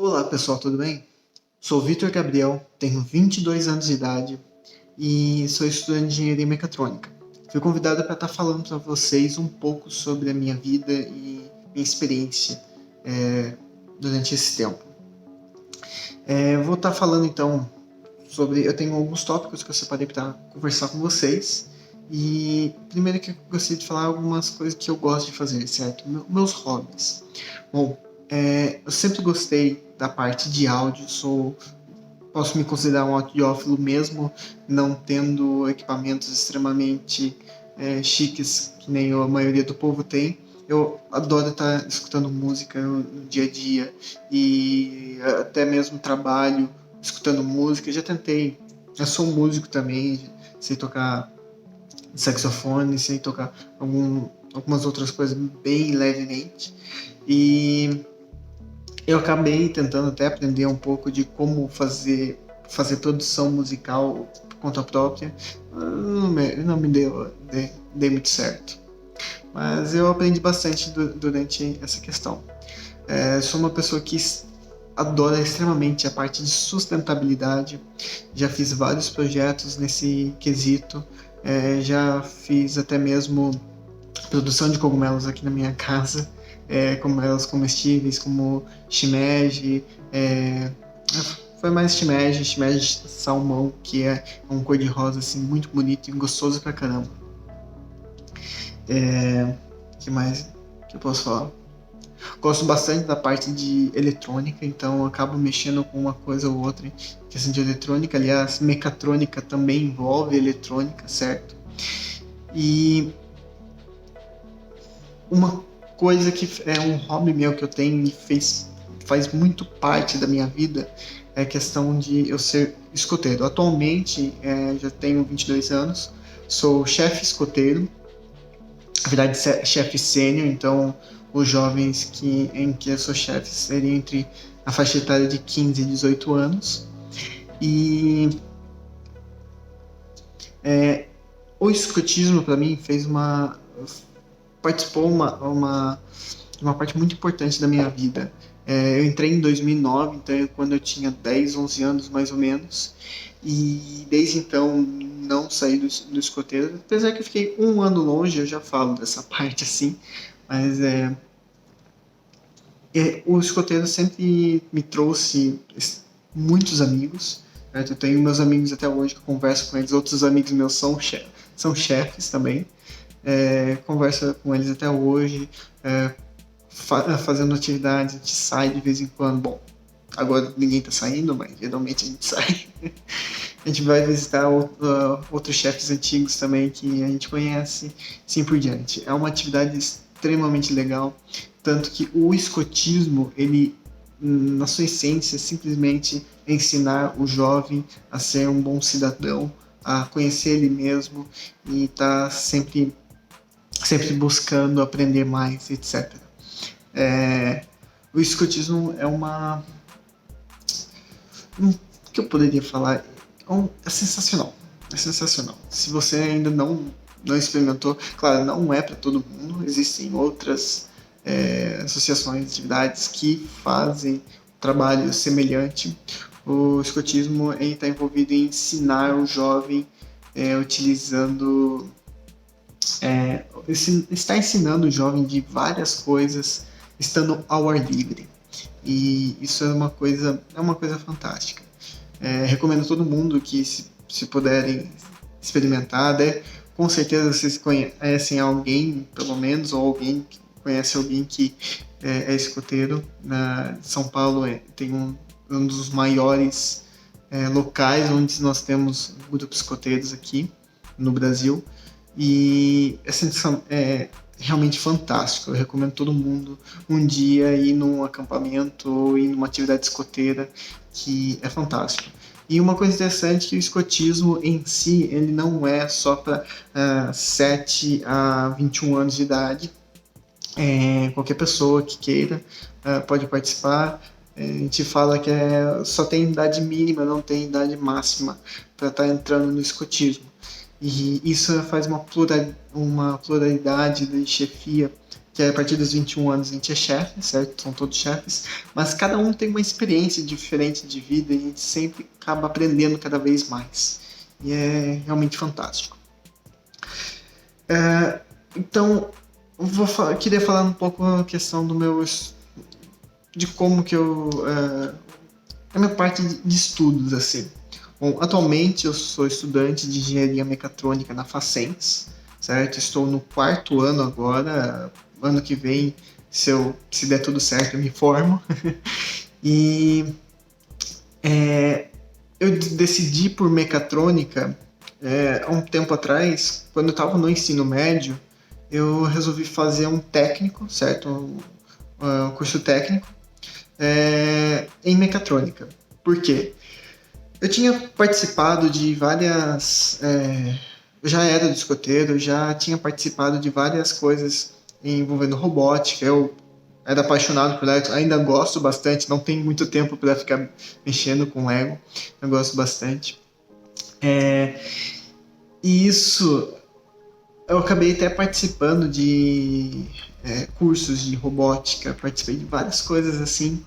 Olá pessoal, tudo bem? Sou Vitor Gabriel, tenho 22 anos de idade e sou estudante de engenharia mecatrônica. Fui convidado para estar falando para vocês um pouco sobre a minha vida e minha experiência é, durante esse tempo. Vou estar falando então sobre. Eu tenho alguns tópicos que eu separei para conversar com vocês. E primeiro que eu gostaria de falar algumas coisas que eu gosto de fazer, certo? Meus hobbies. Bom, eu sempre gostei da parte de áudio, posso me considerar um audiófilo mesmo não tendo equipamentos extremamente chiques que nem a maioria do povo tem. Eu adoro estar escutando música no dia a dia e até mesmo trabalho escutando música. Já tentei, eu sou músico também, sei tocar saxofone, sei tocar algumas outras coisas bem levemente. E eu acabei tentando até aprender um pouco de como fazer produção musical por conta própria. Não me deu muito certo. Mas eu aprendi bastante durante essa questão. Sou uma pessoa que adora extremamente a parte de sustentabilidade. Já fiz vários projetos nesse quesito. Já fiz até mesmo produção de cogumelos aqui na minha casa, cogumelos comestíveis como shimeji, foi mais shimeji salmão, que é um cor de rosa assim muito bonito e gostoso pra caramba. Que mais que eu posso falar? Gosto bastante da parte de eletrônica, então eu acabo mexendo com uma coisa ou outra em questão de eletrônica. Aliás, mecatrônica também envolve eletrônica, certo? E uma coisa que é um hobby meu que eu tenho e faz muito parte da minha vida é a questão de eu ser escoteiro. Atualmente, já tenho 22 anos, sou chefe escoteiro, na verdade, chefe sênior, então os jovens em que eu sou chefe seriam entre a faixa etária de 15 e 18 anos. E o escotismo, para mim, participou uma parte muito importante da minha vida. Eu entrei em 2009, então quando eu tinha 10, 11 anos mais ou menos, e desde então não saí do escoteiro, apesar que eu fiquei um ano longe, eu já falo dessa parte assim, mas o escoteiro sempre me trouxe muitos amigos, certo? Eu tenho meus amigos até hoje que eu converso com eles, outros amigos meus são chefes também, conversa com eles até hoje, fazendo atividades, a gente sai de vez em quando. Bom, agora ninguém tá saindo, mas geralmente a gente sai. A gente vai visitar outros chefes antigos também que a gente conhece, assim por diante. É uma atividade extremamente legal, tanto que o escotismo, ele, na sua essência, simplesmente ensinar o jovem a ser um bom cidadão, a conhecer ele mesmo e estar sempre buscando aprender mais, etc. O escotismo é uma... O que eu poderia falar? É sensacional. É sensacional. Se você ainda não experimentou, claro, não é para todo mundo. Existem outras associações, atividades que fazem trabalho semelhante. O escotismo está envolvido em ensinar o jovem utilizando... está ensinando o jovem de várias coisas estando ao ar livre. E isso é uma coisa fantástica. Recomendo a todo mundo que, se puderem experimentar, com certeza vocês conhecem alguém, pelo menos, ou alguém que conhece alguém que é escoteiro. São Paulo tem um dos maiores locais onde nós temos grupos escoteiros aqui no Brasil. E a sensação é realmente fantástico. Eu recomendo todo mundo um dia ir num acampamento ou ir numa atividade escoteira, que é fantástico. E uma coisa interessante é que o escotismo em si, ele não é só para 7 a 21 anos de idade. Qualquer pessoa que queira pode participar. A gente fala que só tem idade mínima, não tem idade máxima para estar entrando no escotismo. E isso faz uma pluralidade de chefia que a partir dos 21 anos a gente é chefe, certo? São todos chefes, mas cada um tem uma experiência diferente de vida e a gente sempre acaba aprendendo cada vez mais. E é realmente fantástico. Então, queria falar um pouco a questão de como que a minha parte de estudos, assim. Bom, atualmente eu sou estudante de engenharia mecatrônica na Facens, certo? Estou no 4º ano agora, ano que vem, se der tudo certo, eu me formo. E eu decidi por mecatrônica há um tempo atrás, quando eu estava no ensino médio, eu resolvi fazer um técnico, certo? Um curso técnico em mecatrônica. Por quê? Eu tinha participado de várias... eu já era do escoteiro, já tinha participado de várias coisas envolvendo robótica. Eu era apaixonado por Lego, ainda gosto bastante, não tenho muito tempo para ficar mexendo com Lego, eu gosto bastante. E isso, eu acabei até participando de cursos de robótica, participei de várias coisas assim.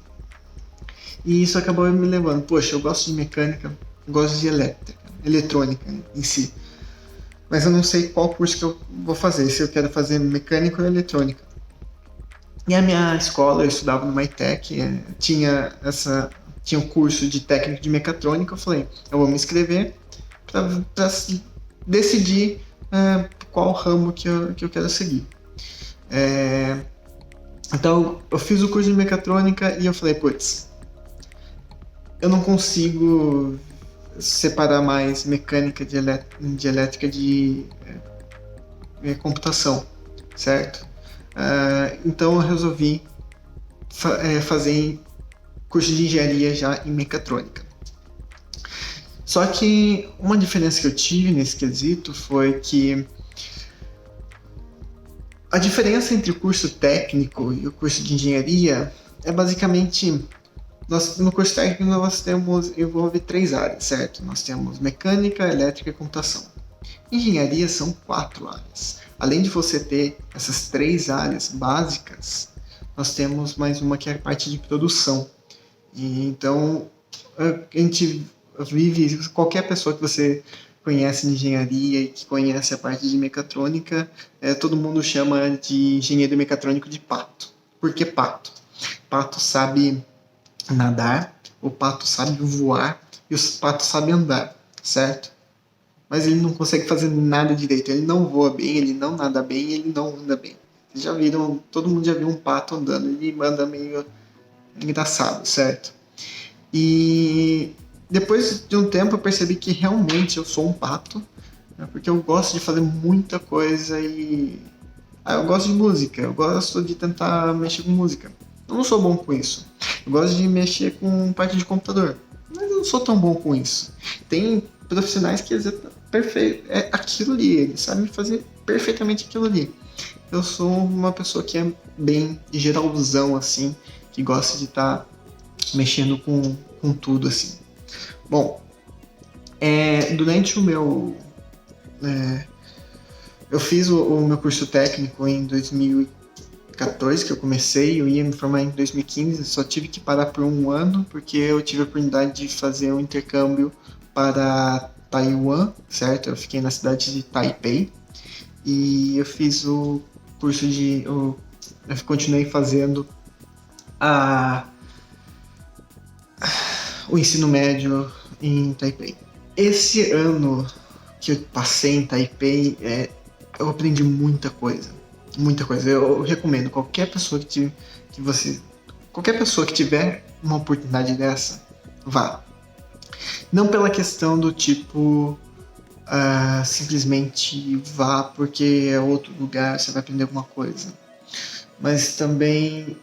E isso acabou me levando, poxa, eu gosto de mecânica, eu gosto de eletrônica em si. Mas eu não sei qual curso que eu vou fazer, se eu quero fazer mecânica ou eletrônica. E a minha escola, eu estudava no MyTech, tinha um curso de técnico de mecatrônica, eu falei, eu vou me inscrever para decidir qual ramo que eu quero seguir. Então eu fiz o curso de mecatrônica e eu falei, putz, eu não consigo separar mais mecânica de elétrica de computação, certo? Então eu resolvi fazer curso de engenharia já em mecatrônica. Só que uma diferença que eu tive nesse quesito foi que a diferença entre o curso técnico e o curso de engenharia é basicamente... no curso técnico nós envolve 3 áreas, certo? Nós temos mecânica, elétrica e computação. Engenharia são 4 áreas. Além de você ter essas 3 áreas básicas, nós temos mais uma que é a parte de produção. E então, a gente vive, qualquer pessoa que você conhece de engenharia e que conhece a parte de mecatrônica, todo mundo chama de engenheiro mecatrônico de pato. Por que pato? Pato sabe nadar, o pato sabe voar e o pato sabe andar, certo? Mas ele não consegue fazer nada direito. Ele não voa bem, ele não nada bem, ele não anda bem. Vocês já viram, todo mundo já viu um pato andando, ele anda meio engraçado, certo? E depois de um tempo eu percebi que realmente eu sou um pato, porque eu gosto de fazer muita coisa e... eu gosto de música, eu gosto de tentar mexer com música. Eu não sou bom com isso. Eu gosto de mexer com parte de computador, mas eu não sou tão bom com isso. Tem profissionais que é aquilo ali, eles sabem fazer perfeitamente aquilo ali. Eu sou uma pessoa que é bem geralzão, assim, que gosta de estar mexendo com tudo, assim. Bom, durante o meu... eu fiz o meu curso técnico em 2014, que eu comecei, eu ia me formar em 2015, só tive que parar por um ano, porque eu tive a oportunidade de fazer um intercâmbio para Taiwan, certo? Eu fiquei na cidade de Taipei, e eu fiz o curso eu continuei fazendo o ensino médio em Taipei. Esse ano que eu passei em Taipei, eu aprendi muita coisa. Muita coisa. Eu recomendo qualquer pessoa qualquer pessoa que tiver uma oportunidade dessa, vá. Não pela questão do tipo simplesmente vá porque é outro lugar, você vai aprender alguma coisa. Mas também,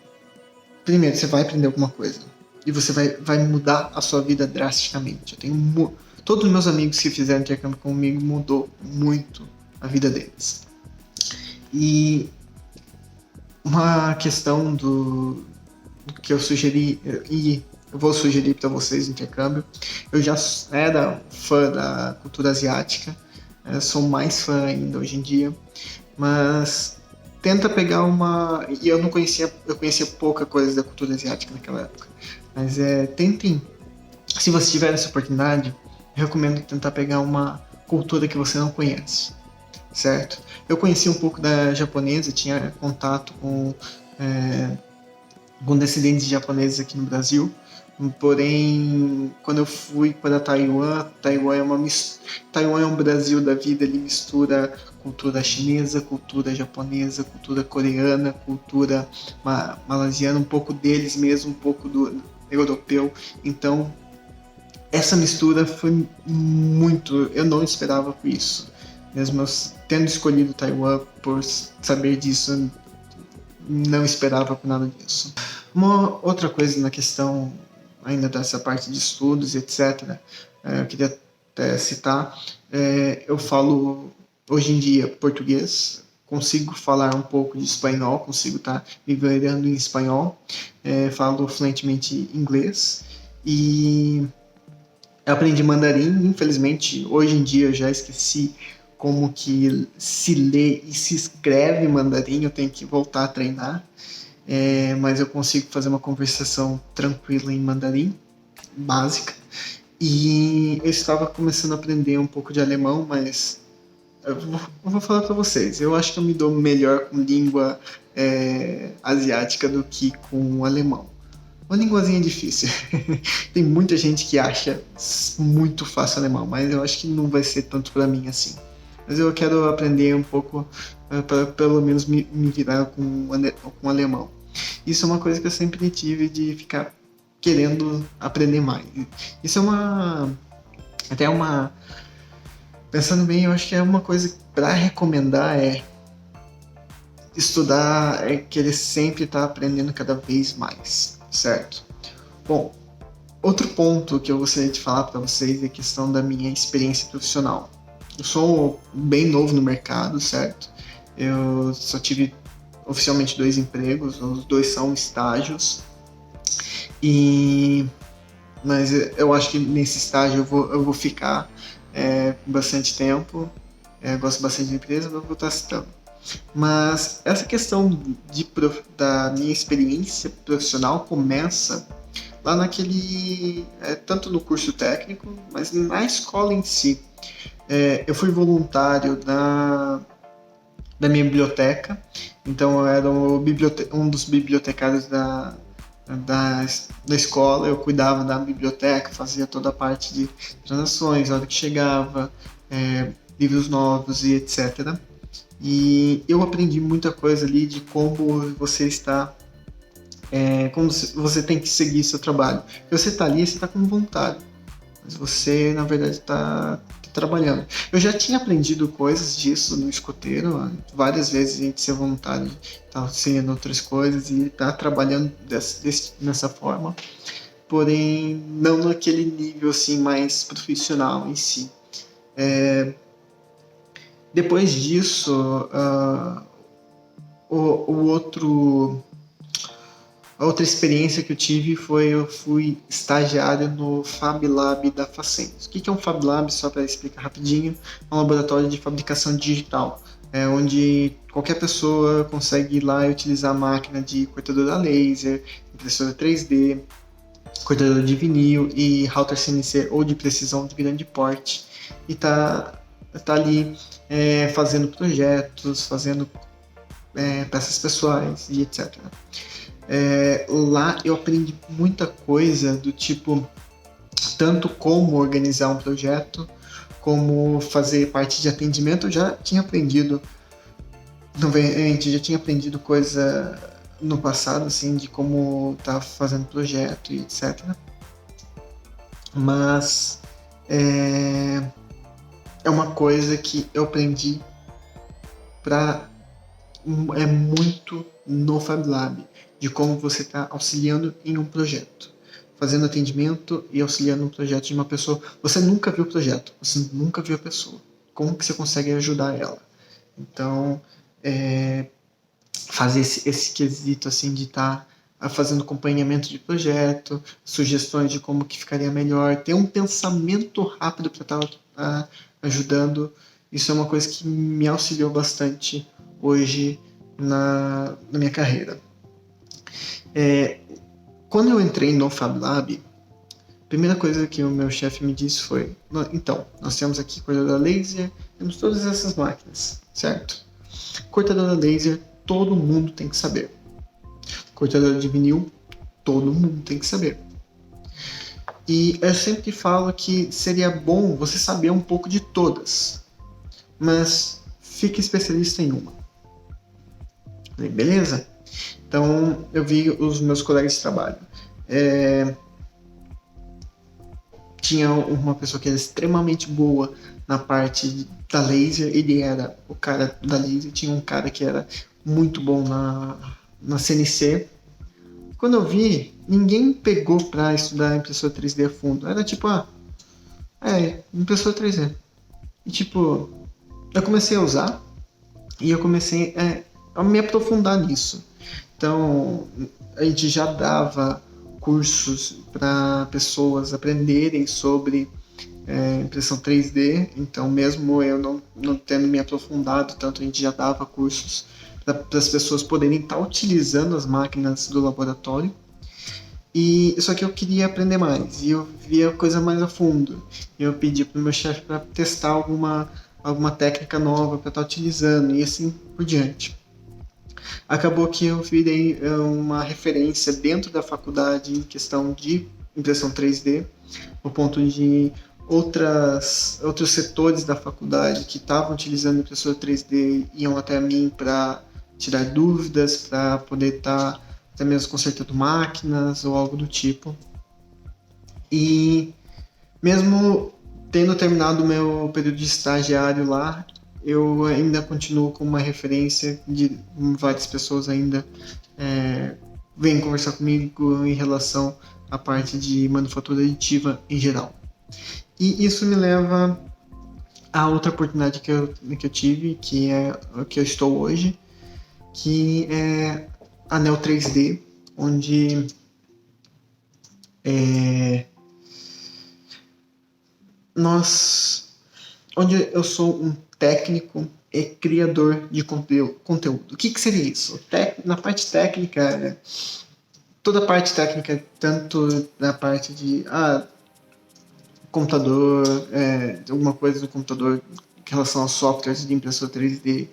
primeiro, você vai aprender alguma coisa. E você vai mudar a sua vida drasticamente. Eu tenho todos os meus amigos que fizeram intercâmbio comigo mudou muito a vida deles. E uma questão do que eu sugeri, e eu vou sugerir para vocês no intercâmbio, eu já era fã da cultura asiática, sou mais fã ainda hoje em dia, mas tenta pegar uma... E eu conhecia pouca coisa da cultura asiática naquela época. Mas tentem, se você tiver essa oportunidade, eu recomendo tentar pegar uma cultura que você não conhece, certo? Eu conheci um pouco da japonesa, tinha contato com descendentes de japoneses aqui no Brasil, porém, quando eu fui para Taiwan é um Brasil da vida, ele mistura cultura chinesa, cultura japonesa, cultura coreana, cultura malasiana, um pouco deles mesmo, um pouco do europeu. Então, essa mistura foi muito... Eu não esperava por isso. Mesmo eu tendo escolhido Taiwan por saber disso, não esperava por nada disso. Uma outra coisa na questão ainda dessa parte de estudos, etc., eu queria até citar, eu falo hoje em dia português, consigo falar um pouco de espanhol, consigo estar me virando em espanhol, falo fluentemente inglês e aprendi mandarim. Infelizmente, hoje em dia eu já esqueci como que se lê e se escreve mandarim, eu tenho que voltar a treinar. Mas eu consigo fazer uma conversação tranquila em mandarim, básica. E eu estava começando a aprender um pouco de alemão, mas eu vou falar para vocês, eu acho que eu me dou melhor com língua asiática do que com alemão. Uma linguazinha difícil. Tem muita gente que acha muito fácil alemão, mas eu acho que não vai ser tanto para mim assim. Mas eu quero aprender um pouco, para pelo menos me virar com alemão. Isso é uma coisa que eu sempre tive de ficar querendo aprender mais. Isso é até uma... Pensando bem, eu acho que é uma coisa para recomendar estudar, querer sempre estar aprendendo cada vez mais, certo? Bom, outro ponto que eu gostaria de falar para vocês é a questão da minha experiência profissional. Eu sou bem novo no mercado, certo? Eu só tive oficialmente 2 empregos, os 2 são estágios. Mas eu acho que nesse estágio eu vou ficar bastante tempo. Gosto bastante da empresa, vou estar citando. Mas essa questão da minha experiência profissional começa lá naquele... tanto no curso técnico, mas na escola em si. Eu fui voluntário da minha biblioteca, então eu era um dos bibliotecários da escola. Eu cuidava da biblioteca, fazia toda a parte de transações, a hora que chegava, livros novos e etc. E eu aprendi muita coisa ali de como você está, como você tem que seguir seu trabalho. Você está ali, você está como voluntário, mas você na verdade está trabalhando. Eu já tinha aprendido coisas disso no escoteiro, várias vezes a gente ser voluntário, tá auxiliando outras coisas e tá trabalhando nessa forma, porém não naquele nível assim mais profissional em si. Depois disso, a outra experiência que eu tive eu fui estagiário no Fab Lab da Facens. O que é um Fab Lab? Só para explicar rapidinho, é um laboratório de fabricação digital, onde qualquer pessoa consegue ir lá e utilizar a máquina de cortadora laser, impressora 3D, cortadora de vinil e router CNC ou de precisão de grande porte, e tá ali fazendo projetos, fazendo peças pessoais e etc. Lá eu aprendi muita coisa do tipo, tanto como organizar um projeto, como fazer parte de atendimento. Eu já tinha aprendido, a gente já tinha aprendido coisa no passado, assim, de como tá fazendo projeto e etc. Mas é uma coisa que eu aprendi muito no Fab Lab, de como você está auxiliando em um projeto, fazendo atendimento e auxiliando um projeto de uma pessoa. Você nunca viu o projeto, você nunca viu a pessoa. Como que você consegue ajudar ela? Então, fazer esse quesito assim de estar fazendo acompanhamento de projeto, sugestões de como que ficaria melhor, ter um pensamento rápido para estar ajudando. Isso é uma coisa que me auxiliou bastante hoje na minha carreira. Quando eu entrei no Fab Lab, a primeira coisa que o meu chefe me disse foi: então, nós temos aqui cortadora laser, temos todas essas máquinas, certo? Cortadora laser, todo mundo tem que saber. Cortadora de vinil, todo mundo tem que saber. E eu sempre falo que seria bom você saber um pouco de todas, mas fique especialista em uma. Falei, beleza? Então eu vi os meus colegas de trabalho. Tinha uma pessoa que era extremamente boa na parte da laser, ele era o cara da laser, tinha um cara que era muito bom na CNC. Quando eu vi, ninguém pegou para estudar impressora 3D a fundo. Era tipo, impressora 3D. E tipo, eu comecei a usar e eu comecei a me aprofundar nisso. Então, a gente já dava cursos para pessoas aprenderem sobre impressão 3D. Então, mesmo eu não tendo me aprofundado tanto, a gente já dava cursos para as pessoas poderem estar utilizando as máquinas do laboratório. E só que eu queria aprender mais e eu via a coisa mais a fundo. Eu pedi para o meu chefe para testar alguma técnica nova para estar utilizando e assim por diante. Acabou que eu virei uma referência dentro da faculdade em questão de impressão 3D, ao ponto de outros setores da faculdade que estavam utilizando impressora 3D iam até mim para tirar dúvidas, para poder estar até mesmo consertando máquinas ou algo do tipo. E mesmo tendo terminado o meu período de estagiário lá, eu ainda continuo como uma referência de várias pessoas ainda vêm conversar comigo em relação à parte de manufatura aditiva em geral. E isso me leva a outra oportunidade que eu tive, que é o que eu estou hoje, que é a Neo 3D, onde eu sou um técnico e criador de conteúdo. O que seria isso? Na parte técnica, toda a parte técnica, tanto na parte de computador, alguma coisa do computador em relação aos softwares de impressora 3D,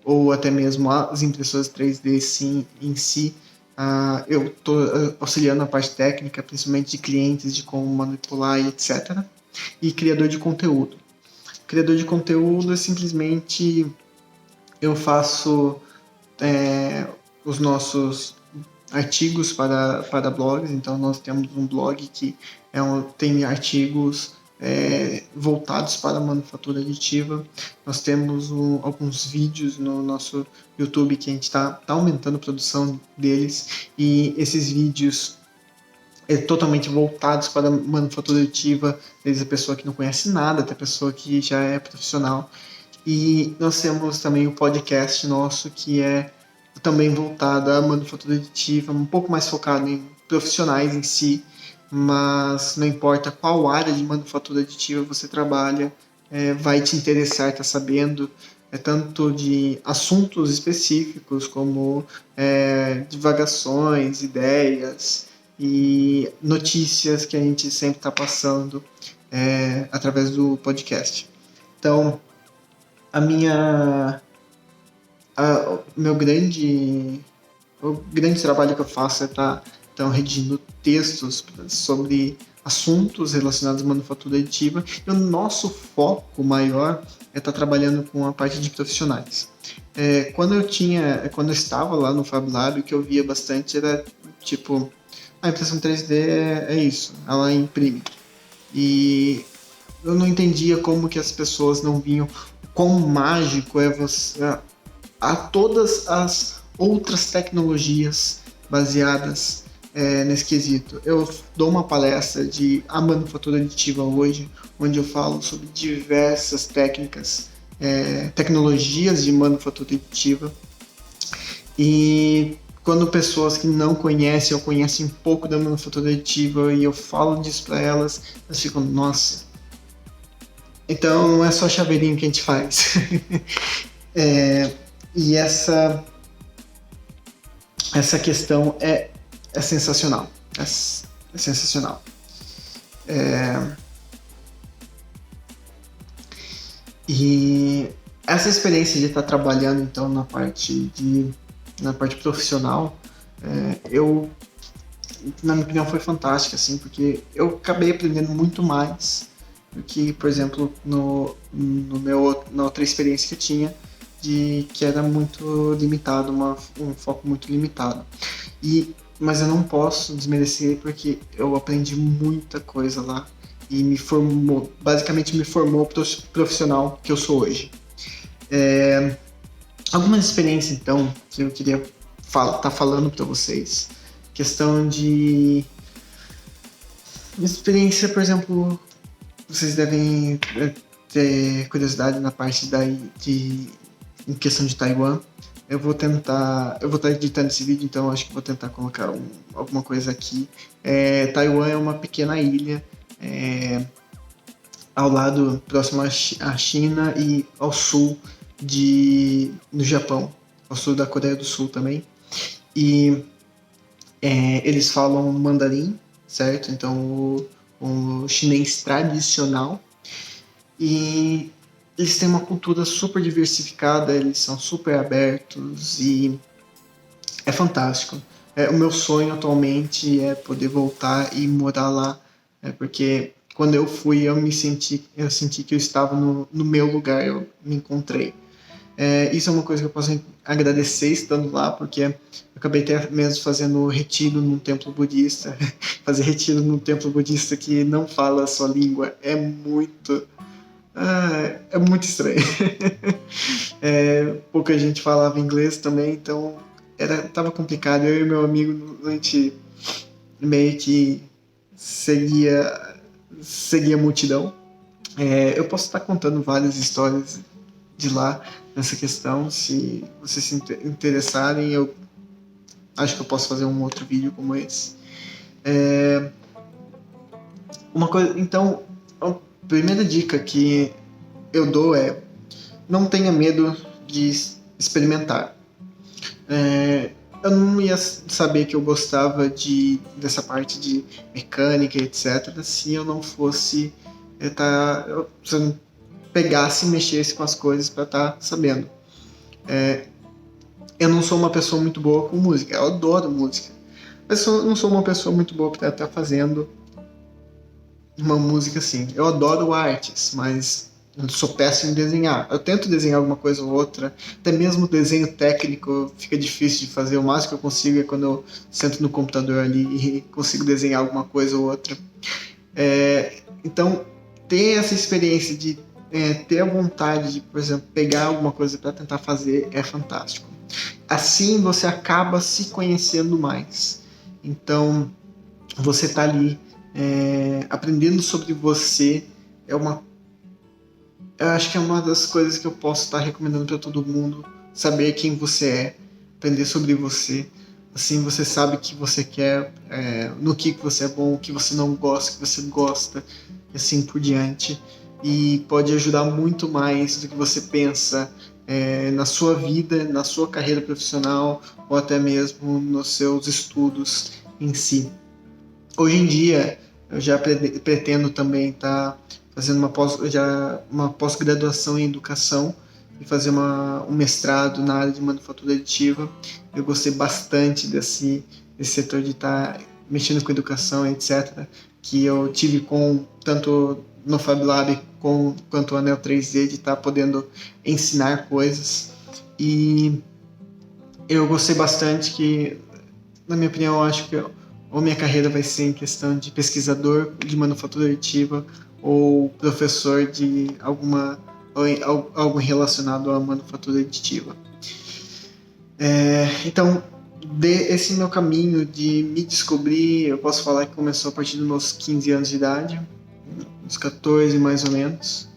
ou até mesmo as impressoras 3D em si. Eu estou auxiliando a parte técnica, principalmente de clientes, de como manipular e etc. E criador de conteúdo. Criador de conteúdo é simplesmente eu faço os nossos artigos para blogs. Então nós temos um blog que tem artigos voltados para a manufatura aditiva. Nós temos alguns vídeos no nosso YouTube que a gente está aumentando a produção deles, e esses vídeos totalmente voltados para a manufatura aditiva, desde a pessoa que não conhece nada até a pessoa que já é profissional. E nós temos também o podcast nosso, que é também voltado à manufatura aditiva, um pouco mais focado em profissionais em si, mas não importa qual área de manufatura aditiva você trabalha, vai te interessar, tá sabendo, tanto de assuntos específicos como divagações, ideias e notícias que a gente sempre está passando através do podcast. Então, o grande trabalho que eu faço é estar redigindo textos sobre assuntos relacionados à manufatura aditiva, e o nosso foco maior é estar trabalhando com a parte de profissionais. Quando eu estava lá no Fab Lab, o que eu via bastante era tipo, a impressão 3D é isso, ela imprime. E eu não entendia como que as pessoas não viam quão mágico é a todas as outras tecnologias baseadas nesse quesito. Eu dou uma palestra de a manufatura aditiva hoje, onde eu falo sobre diversas tecnologias de manufatura aditiva, e quando pessoas que não conhecem ou conhecem pouco da manufatura aditiva e eu falo disso para elas, elas ficam, nossa, então não é só chaveirinho que a gente faz. E essa essa questão é sensacional. É sensacional. É, e essa experiência de estar trabalhando então na parte profissional, eu na minha opinião foi fantástica, assim, porque eu acabei aprendendo muito mais do que, por exemplo, na outra experiência que eu tinha, que era muito limitado, um foco muito limitado. Mas eu não posso desmerecer porque eu aprendi muita coisa lá e basicamente me formou profissional que eu sou hoje. Algumas experiências, então, que eu queria tá falando para vocês. Questão de experiência, por exemplo, vocês devem ter curiosidade na parte em questão de Taiwan. Eu vou estar editando esse vídeo, então acho que vou tentar colocar alguma coisa aqui. Taiwan é uma pequena ilha ao lado, próximo à China e ao sul no Japão, ao sul da Coreia do Sul também. E eles falam mandarim, certo? Então o chinês tradicional. E eles têm uma cultura super diversificada, eles são super abertos e é fantástico. O meu sonho atualmente é poder voltar e morar lá, porque quando eu fui eu senti que eu estava no meu lugar, eu me encontrei. Isso é uma coisa que eu posso agradecer estando lá, porque eu acabei até mesmo fazendo retiro num templo budista. Fazer retiro num templo budista que não fala a sua língua é muito estranho. Pouca gente falava inglês também, então tava complicado. Eu e meu amigo, a gente meio que seguia a multidão. Eu posso estar contando várias histórias de lá nessa questão. Se vocês se interessarem, eu acho que eu posso fazer um outro vídeo como esse. Uma coisa, então, a primeira dica que eu dou é: não tenha medo de experimentar. Eu não ia saber que eu gostava dessa parte de mecânica, etc., se eu não fosse se eu não pegasse e mexesse com as coisas para estar sabendo. Eu não sou uma pessoa muito boa com música, eu adoro música, mas eu não sou uma pessoa muito boa para estar fazendo uma música assim. Eu adoro artes, mas eu sou péssimo em desenhar. Eu tento desenhar alguma coisa ou outra, até mesmo desenho técnico fica difícil de fazer. O máximo que eu consigo é quando eu sento no computador ali e consigo desenhar alguma coisa ou outra. Então, ter essa experiência de ter a vontade de, por exemplo, pegar alguma coisa para tentar fazer é fantástico. Assim você acaba se conhecendo mais. Então, você está ali aprendendo sobre você eu acho que é uma das coisas que eu posso estar recomendando para todo mundo, saber quem você é, aprender sobre você. Assim você sabe o que você quer, no que você é bom, o que você não gosta, o que você gosta, e assim por diante. E pode ajudar muito mais do que você pensa na sua vida, na sua carreira profissional ou até mesmo nos seus estudos em si. Hoje em dia, eu já pretendo também estar fazendo uma pós-graduação em educação e fazer um mestrado na área de manufatura aditiva. Eu gostei bastante desse setor de estar mexendo com educação, etc., que eu tive tanto no Fab Lab quanto o Anel 3D, de estar podendo ensinar coisas. E eu gostei bastante que, na minha opinião, eu acho que ou minha carreira vai ser em questão de pesquisador de manufatura aditiva ou professor de algo relacionado à manufatura aditiva. Então, esse meu caminho de me descobrir, eu posso falar que começou a partir dos meus 15 anos de idade, uns 14 mais ou menos.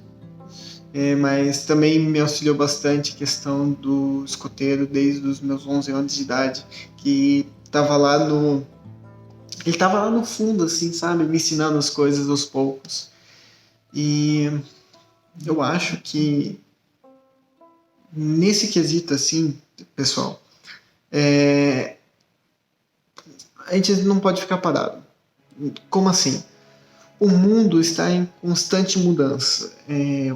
Mas também me auxiliou bastante a questão do escoteiro desde os meus 11 anos de idade, que estava lá ele estava lá no fundo, assim, sabe? Me ensinando as coisas aos poucos. E eu acho que nesse quesito, assim, pessoal, a gente não pode ficar parado. Como assim? O mundo está em constante mudança.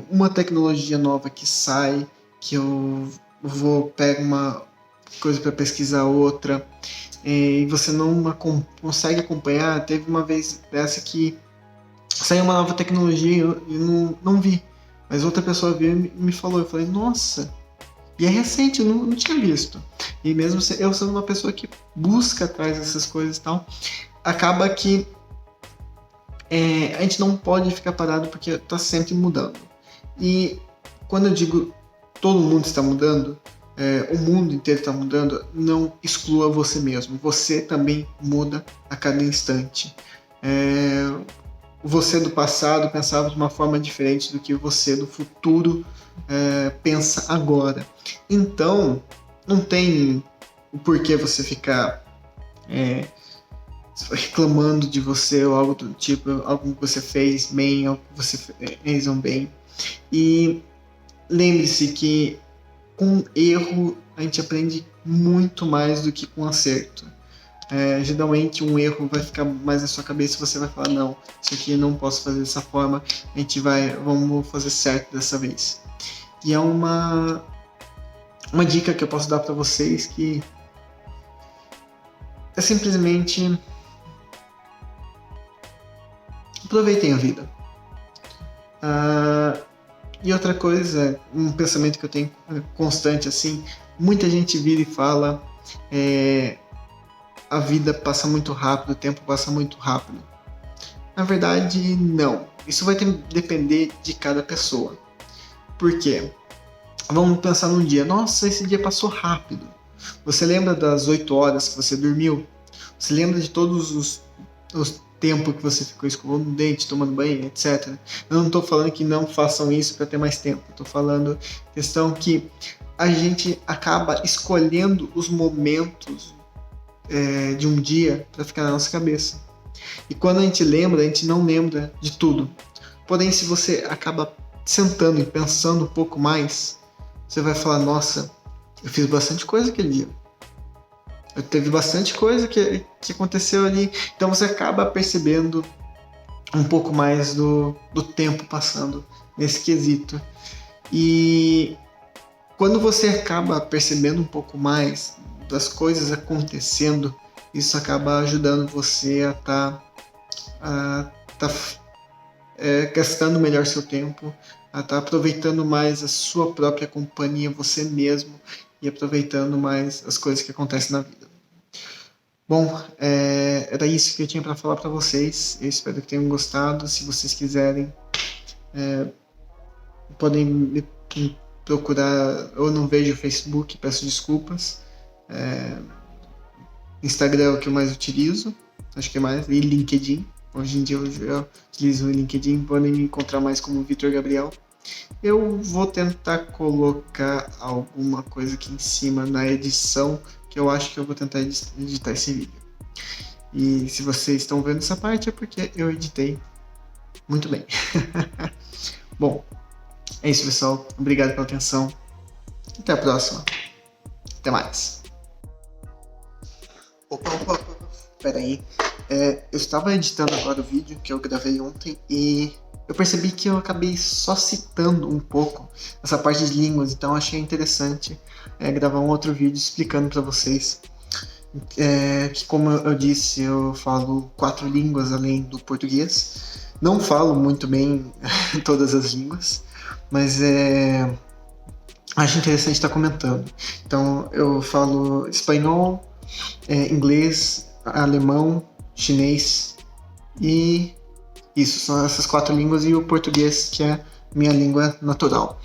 Uma tecnologia nova que sai, que eu pego uma coisa para pesquisar outra, e você não consegue acompanhar. Teve uma vez dessa que saiu uma nova tecnologia e eu não vi. Mas outra pessoa viu e me falou. Eu falei, nossa, e é recente, eu não tinha visto. E mesmo eu sendo uma pessoa que busca atrás dessas coisas e tal, acaba que a gente não pode ficar parado porque está sempre mudando. E quando eu digo todo mundo está mudando, o mundo inteiro está mudando, não exclua você mesmo. Você também muda a cada instante. Você do passado pensava de uma forma diferente do que você do futuro pensa agora. Então, não tem o porquê você ficar reclamando de você ou algo do tipo, algo que você fez bem, algo que você fez bem. E lembre-se que com erro a gente aprende muito mais do que com acerto. Geralmente um erro vai ficar mais na sua cabeça e você vai falar, não, isso aqui eu não posso fazer dessa forma, vamos fazer certo dessa vez. E é uma dica que eu posso dar para vocês, que é simplesmente aproveitem a vida. E outra coisa, um pensamento que eu tenho constante assim, muita gente vira e fala, a vida passa muito rápido, o tempo passa muito rápido. Na verdade, não. Isso vai depender de cada pessoa. Por quê? Vamos pensar num dia. Nossa, esse dia passou rápido. Você lembra das 8 horas que você dormiu? Você lembra de todos os tempos que você ficou escovando o dente, tomando banho, etc. Eu não estou falando que não façam isso para ter mais tempo. Estou falando questão que a gente acaba escolhendo os momentos de um dia para ficar na nossa cabeça. E quando a gente lembra, a gente não lembra de tudo. Porém, se você acaba sentando e pensando um pouco mais, você vai falar, nossa, eu fiz bastante coisa aquele dia. Teve bastante coisa que aconteceu ali. Então você acaba percebendo um pouco mais do tempo passando nesse quesito. E quando você acaba percebendo um pouco mais das coisas acontecendo, isso acaba ajudando você a tá gastando melhor seu tempo, a estar aproveitando mais a sua própria companhia, você mesmo, e aproveitando mais as coisas que acontecem na vida. Bom, era isso que eu tinha para falar para vocês. Eu espero que tenham gostado. Se vocês quiserem, podem me procurar. Eu não vejo o Facebook, peço desculpas. Instagram é o que eu mais utilizo, acho que é mais, e LinkedIn. Hoje em dia eu utilizo o LinkedIn, podem me encontrar mais como Vitor Gabriel. Eu vou tentar colocar alguma coisa aqui em cima na edição, que eu acho que eu vou tentar editar esse vídeo. E se vocês estão vendo essa parte é porque eu editei muito bem. Bom, é isso, pessoal. Obrigado pela atenção. Até a próxima. Até mais. Opa. Peraí. Eu estava editando agora o vídeo que eu gravei ontem e eu percebi que eu acabei só citando um pouco essa parte de línguas, então achei interessante gravar um outro vídeo explicando para vocês que, como eu disse, eu falo 4 línguas além do português. Não falo muito bem todas as línguas, mas acho interessante estar comentando. Então eu falo espanhol, inglês, alemão, chinês e isso, são essas 4 línguas e o português, que é minha língua natural.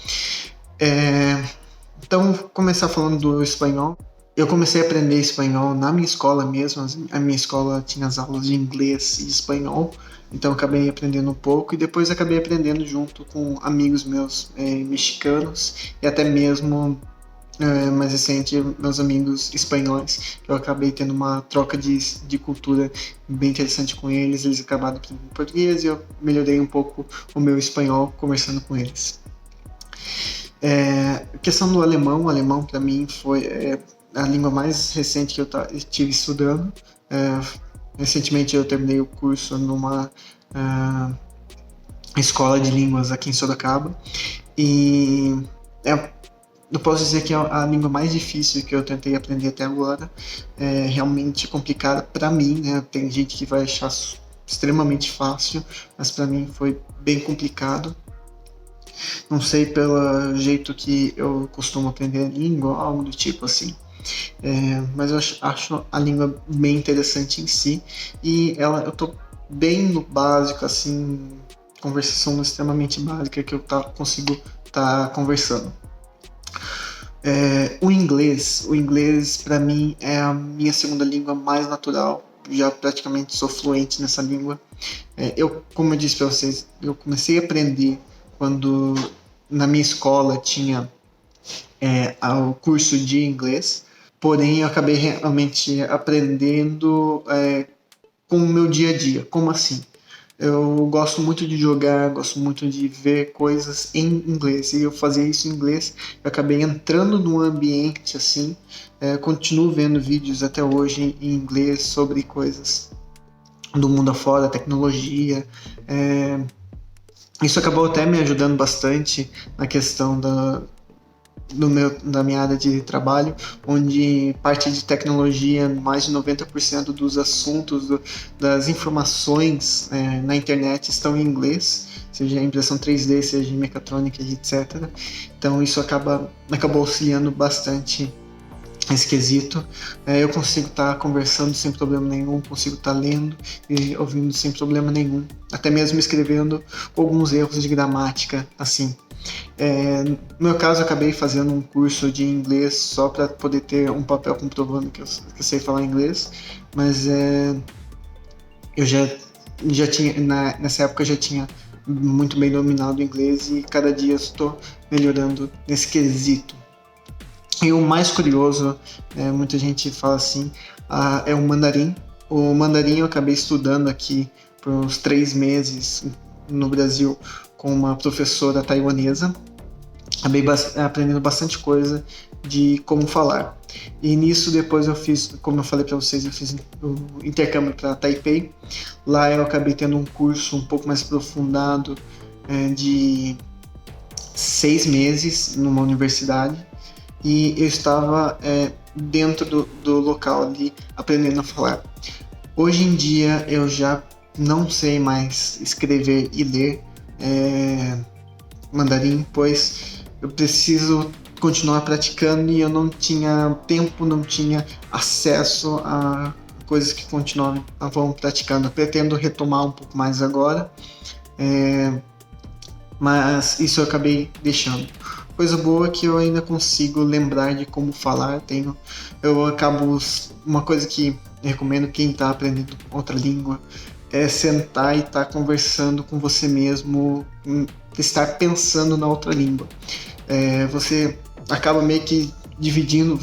Então, vou começar falando do espanhol. Eu comecei a aprender espanhol na minha escola mesmo. A minha escola tinha as aulas de inglês e espanhol, então acabei aprendendo um pouco e depois acabei aprendendo junto com amigos meus mexicanos e até mesmo mais recente, meus amigos espanhóis. Eu acabei tendo uma troca de cultura bem interessante com eles. Eles acabaram aprendendo português e eu melhorei um pouco o meu espanhol conversando com eles. Questão do alemão. O alemão para mim foi a língua mais recente que eu estive estudando. Recentemente eu terminei o curso numa escola de línguas aqui em Sorocaba e eu posso dizer que é a língua mais difícil que eu tentei aprender até agora. É realmente complicada para mim, né? Tem gente que vai achar extremamente fácil, mas para mim foi bem complicado. Não sei pelo jeito que eu costumo aprender a língua, algo do tipo assim. Mas eu acho a língua bem interessante em si e eu tô bem no básico, assim, conversação extremamente básica que eu consigo estar conversando. O inglês para mim é a minha segunda língua mais natural. Já praticamente sou fluente nessa língua. Como eu disse para vocês, eu comecei a aprender quando na minha escola tinha o curso de inglês. Porém, eu acabei realmente aprendendo com o meu dia a dia. Como assim? Eu gosto muito de jogar, gosto muito de ver coisas em inglês. E eu fazia isso em inglês, eu acabei entrando num ambiente assim. Continuo vendo vídeos até hoje em inglês sobre coisas do mundo afora, tecnologia. Isso acabou até me ajudando bastante na questão da minha área de trabalho, onde parte de tecnologia, mais de 90% dos assuntos, das informações na internet estão em inglês, seja impressão 3D, seja mecatrônica, etc. Então isso acabou auxiliando bastante esse quesito. Eu consigo estar conversando sem problema nenhum, consigo estar lendo e ouvindo sem problema nenhum, até mesmo escrevendo com alguns erros de gramática, assim. No meu caso, eu acabei fazendo um curso de inglês só para poder ter um papel comprovando que eu sei falar inglês, mas eu já tinha, nessa época eu já tinha muito bem dominado o inglês e cada dia eu estou melhorando nesse quesito. E o mais curioso, muita gente fala assim, é o mandarim. O mandarim eu acabei estudando aqui por uns 3 meses no Brasil com uma professora taiwanesa. Acabei aprendendo bastante coisa de como falar. E nisso depois eu fiz, como eu falei para vocês, eu fiz o intercâmbio para Taipei. Lá eu acabei tendo um curso um pouco mais aprofundado de 6 meses numa universidade. E eu estava dentro do local ali aprendendo a falar. Hoje em dia eu já não sei mais escrever e ler mandarim, pois eu preciso continuar praticando e eu não tinha tempo, não tinha acesso a coisas que continuavam praticando. Eu pretendo retomar um pouco mais agora, mas isso eu acabei deixando. Coisa boa é que eu ainda consigo lembrar de como falar. Uma coisa que eu recomendo quem está aprendendo outra língua é sentar e estar conversando com você mesmo, estar pensando na outra língua. Você acaba meio que dividindo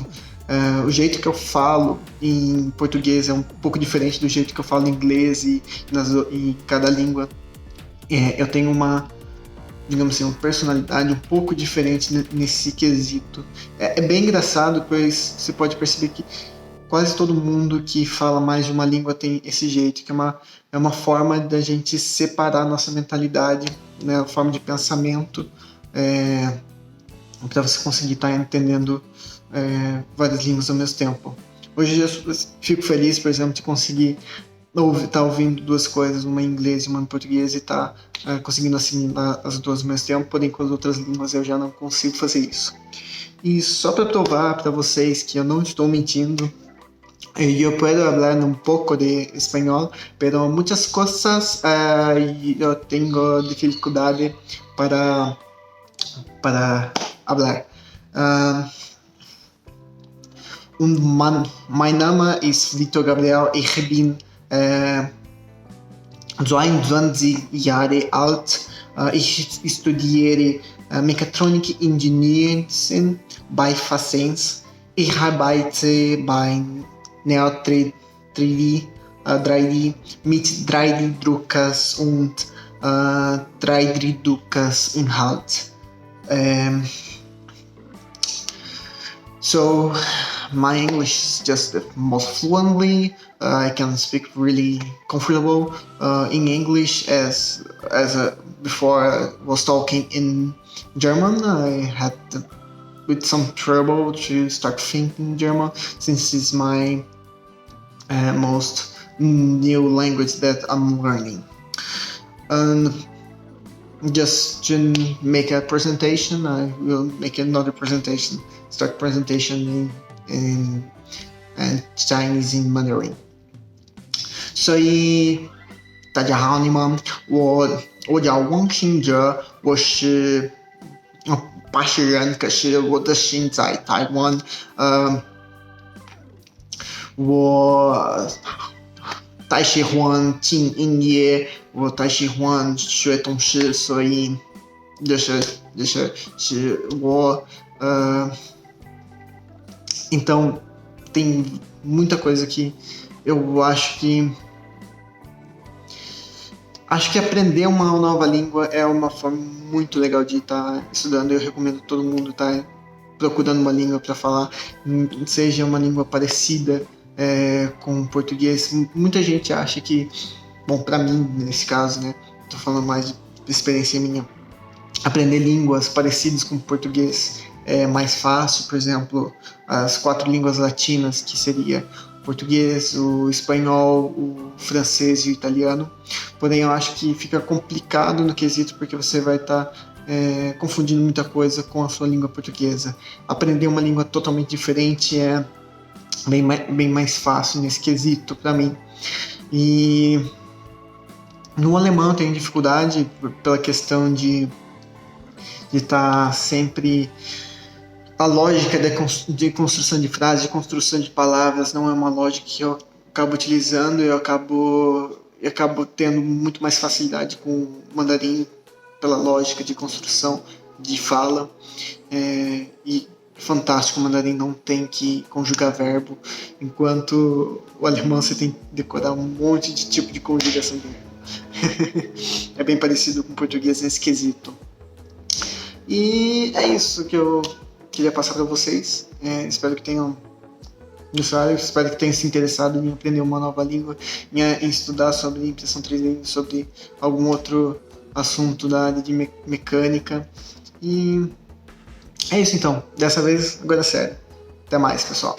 o jeito que eu falo em português é um pouco diferente do jeito que eu falo em inglês e em cada língua. Eu tenho digamos assim, uma personalidade um pouco diferente nesse quesito. É bem engraçado, pois você pode perceber que quase todo mundo que fala mais de uma língua tem esse jeito, que é uma forma da gente separar nossa mentalidade, né, a forma de pensamento, para você conseguir estar entendendo várias línguas ao mesmo tempo. Hoje eu fico feliz, por exemplo, de conseguir estar ouvindo duas coisas, uma em inglês e uma em português, e estar conseguindo assimilar as duas ao mesmo tempo, porém com as outras línguas eu já não consigo fazer isso. E só para provar para vocês que eu não estou mentindo, eu posso falar um pouco de espanhol, pero muitas coisas eu tenho dificuldade para falar. Mein Name ist Vitor Gabriel, ich bin 22 Jahre alt. Ich studiere Mechatronik Engineering bei Facens. Ich arbeite bei Neo 3D mit 3D-Druckers und 3D-Druckers-Inhalt. So my English is just most fluently. I can speak really comfortable in English before I was talking in German. I had with some trouble to start thinking German since it's my most new language that I'm learning. And just to make a presentation, I will make another presentation, start presentation in Chinese in Mandarin. 所以大家好，你们，我叫王兴哲，我是巴西人，可是我的心在台湾。我太喜欢听音乐，我太喜欢学东西，所以是我então tem muita coisa que eu acho que aprender uma nova língua é uma forma muito legal de estar estudando. Eu recomendo todo mundo estar procurando uma língua para falar, seja uma língua parecida com o português. Muita gente acha que, bom, para mim, nesse caso, né, tô falando mais de experiência minha, aprender línguas parecidas com o português é mais fácil. Por exemplo, as 4 línguas latinas, que seria o português, o espanhol, o francês e o italiano. Porém, eu acho que fica complicado no quesito, porque você vai estar confundindo muita coisa com a sua língua portuguesa. Aprender uma língua totalmente diferente é bem mais fácil nesse quesito para mim. E no alemão eu tenho dificuldade pela questão de estar sempre... A lógica de construção de frases, de construção de palavras, não é uma lógica que eu acabo utilizando. Eu acabo tendo muito mais facilidade com o mandarim pela lógica de construção de fala. E fantástico, o mandarim não tem que conjugar verbo, enquanto o alemão você tem que decorar um monte de tipo de conjugação de verbo. É bem parecido com o português nesse quesito. E é isso que eu queria passar para vocês. Espero que tenham gostado, espero que tenham se interessado em aprender uma nova língua, em estudar sobre impressão 3D, sobre algum outro assunto da área de mecânica. E é isso então, dessa vez, agora é sério. Até mais, pessoal.